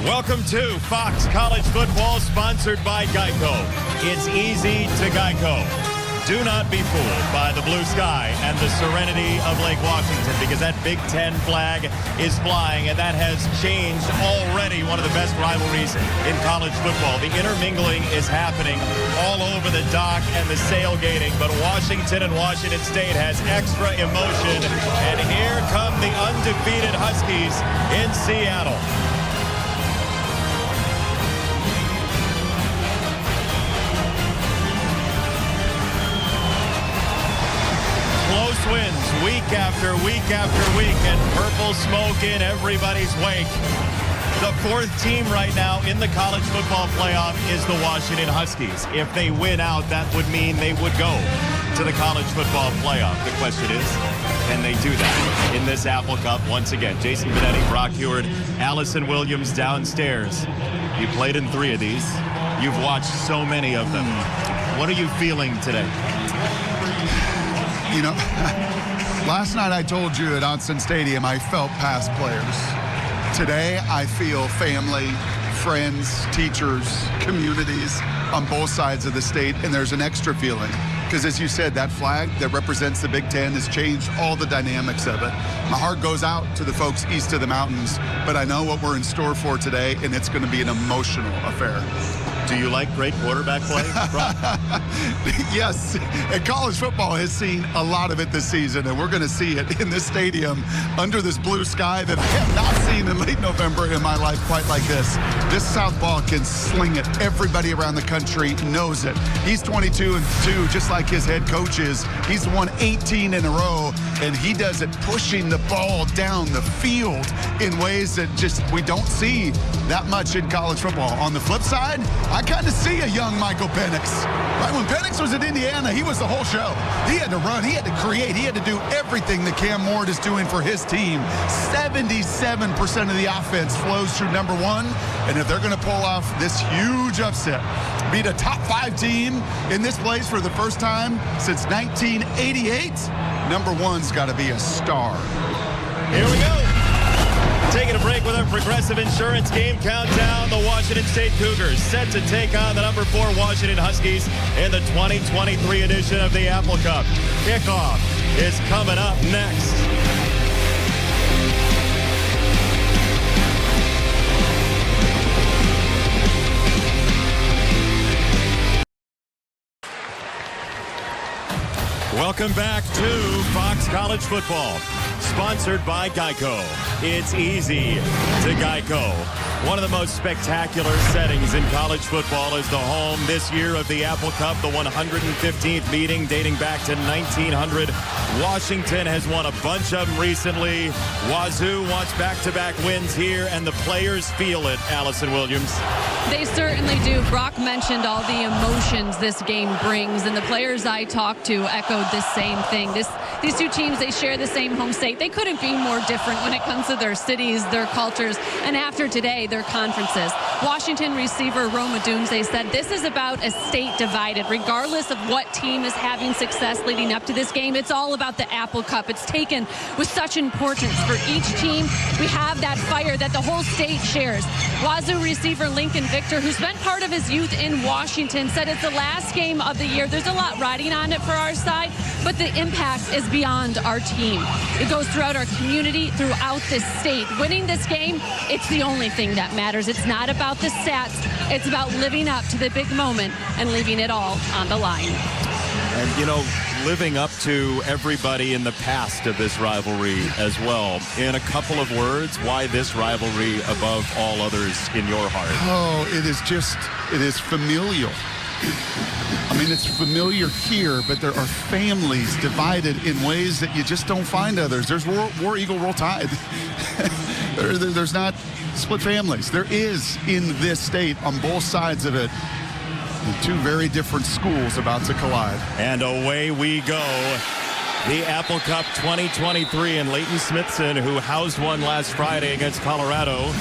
Welcome to Fox College Football, sponsored by Geico. It's easy to Geico. Do not be fooled by the blue sky and the serenity of Lake Washington, because that Big Ten flag is flying, and that has changed already one of the best rivalries in college football. The intermingling is happening all over the dock and the sailgating, but Washington and Washington State has extra emotion, and here come the undefeated Huskies in Seattle. Close wins week after week after week, and purple smoke in everybody's wake. The fourth team right now in the college football playoff is the Washington Huskies. If they win out, that would mean they would go to the college football playoff. The question is, can they do that in this Apple Cup once again? Jason Benetti, Brock Heward, Allison Williams downstairs. You played in 3 of these. You've watched so many of them. What are you feeling today? You know, last night I told you at Onsen Stadium I felt past players. Today I feel family, friends, teachers, communities on both sides of the state, and there's an extra feeling. Because as you said, that flag that represents the Big Ten has changed all the dynamics of it. My heart goes out to the folks east of the mountains, but I know what we're in store for today, and it's going to be an emotional affair. Do you like great quarterback play, Brock? Yes, and college football has seen a lot of it this season, and we're going to see it in this stadium under this blue sky that I have not seen in late November in my life quite like this. This Southpaw can sling it. Everybody around the country knows it. He's 22-2, just like his head coach is. He's won 18 in a row, and he does it pushing the ball down the field in ways that just we don't see that much in college football. On the flip side, I kind of see a young Michael Penix. Right, when Penix was at Indiana, he was the whole show. He had to run, he had to create, he had to do everything that Cam Ward is doing for his team. 77% of the offense flows through number one, and if they're going to pull off this huge upset, beat a top 5 team in this place for the first time since 1988, number one's got to be a star. Here we go. Taking a break with our Progressive Insurance game countdown. The Washington State Cougars set to take on the number 4 Washington Huskies in the 2023 edition of the Apple Cup. Kickoff is coming up next. Welcome back to Fox College Football, sponsored by Geico. It's easy to Geico. One of the most spectacular settings in college football is the home this year of the Apple Cup, the 115th meeting dating back to 1900. Washington has won a bunch of them recently. Wazoo wants back-to-back wins here, and the players feel it, Allison Williams. They certainly do. Brock mentioned all the emotions this game brings, and the players I talked to echoed the same thing. These two teams, they share the same home state. They couldn't be more different when it comes to their cities, their cultures, and after today, their conferences. Washington receiver Roma Dunze said this is about a state divided. Regardless of what team is having success leading up to this game, it's all about the Apple Cup. It's taken with such importance for each team. We have that fire that the whole state shares. Wazoo receiver Lincoln Victor, who spent part of his youth in Washington, said it's the last game of the year. There's a lot riding on it for our side, but the impact is beyond our team. It goes throughout our community, throughout this state. Winning this game, it's the only thing that matters. It's not about the stats. It's about living up to the big moment and leaving it all on the line. And, you know, living up to everybody in the past of this rivalry as well. In a couple of words, why this rivalry above all others in your heart? Oh, it is familial. I mean, it's familiar here, but there are families divided in ways that you just don't find others. There's War Eagle, Roll Tide. There's not split families. There is in this state on both sides of it. Two very different schools about to collide. And away we go. The Apple Cup 2023, and Leighton Smithson, who housed one last Friday against Colorado,